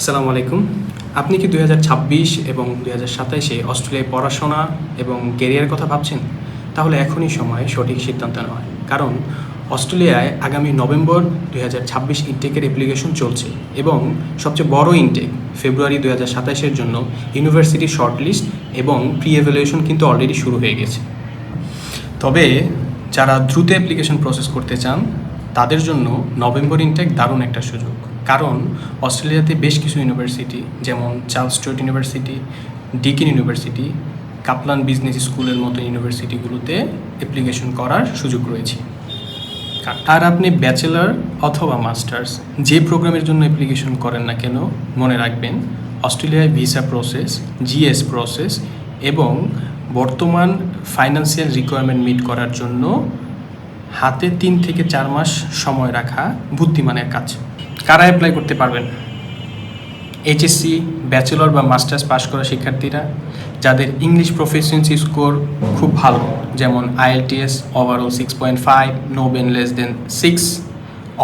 আসসালামু আলাইকুম। আপনি কি 2026 এবং 2027-এ অস্ট্রেলিয়ায় পড়াশোনা এবং ক্যারিয়ারের কথা ভাবছেন? তাহলে এখনই সময় সঠিক সিদ্ধান্ত নেওয়ার। কারণ অস্ট্রেলিয়ায় আগামী নভেম্বর 2026 ইনটেকের অ্যাপ্লিকেশন চলছে এবং সবচেয়ে বড় ইনটেক ফেব্রুয়ারি 2027-এর জন্য ইউনিভার্সিটি শর্টলিস্ট এবং প্রি এভ্যালুয়েশন কিন্তু অলরেডি শুরু হয়ে গেছে। তবে যারা দ্রুত অ্যাপ্লিকেশন প্রসেস করতে চান তাদের জন্য নভেম্বর ইনটেক দারুণ একটা সুযোগ। কারণ অস্ট্রেলিয়াতে বেশ কিছু ইউনিভার্সিটি যেমন Charles Stuart university, Deakin university, Kaplan business স্কুলের মতো ইউনিভার্সিটিগুলোতে অ্যাপ্লিকেশন করার সুযোগ রয়েছে। আর আপনি ব্যাচেলর অথবা মাস্টার্স যে প্রোগ্রামের জন্য অ্যাপ্লিকেশন করেন না কেন, মনে রাখবেন অস্ট্রেলিয়ায় ভিসা প্রসেস, জিএস প্রসেস এবং বর্তমান ফাইন্যান্সিয়াল রিকোয়ারমেন্ট মিট করার জন্য হাতে 3 থেকে 4 মাস সময় রাখা বুদ্ধিমানের কাজ। কারা অ্যাপ্লাই করতে পারবেন? এইচএসসি, ব্যাচেলর বা মাস্টার্স পাশ করা শিক্ষার্থীরা, যাদের ইংলিশ প্রফিসিয়েন্সি স্কোর খুব ভালো, যেমন IELTS overall 6.5, no band less than 6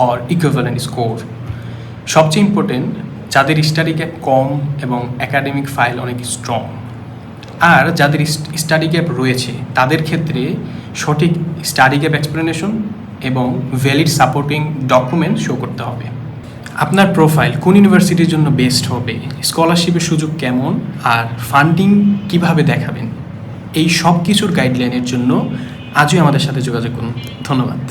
or equivalent score. সবচেয়ে ইম্পর্টেন্ট, যাদের স্টাডি গ্যাপ কম এবং একাডেমিক ফাইল অনেক স্ট্রং। আর যাদের স্টাডি গ্যাপ রয়েছে তাদের ক্ষেত্রে সঠিক স্টাডি গ্যাপ এক্সপ্লেনেশন এবং ভ্যালিড সাপোর্টিং ডকুমেন্ট শো করতে হবে। আপনার প্রোফাইল কোন ইউনিভার্সিটির জন্য বেস্ট হবে, স্কলারশিপের সুযোগ কেমন, আর ফান্ডিং কিভাবে দেখাবেন, এই সব কিছুর গাইডলাইনের জন্য আজই আমাদের সাথে যোগাযোগ করুন। ধন্যবাদ।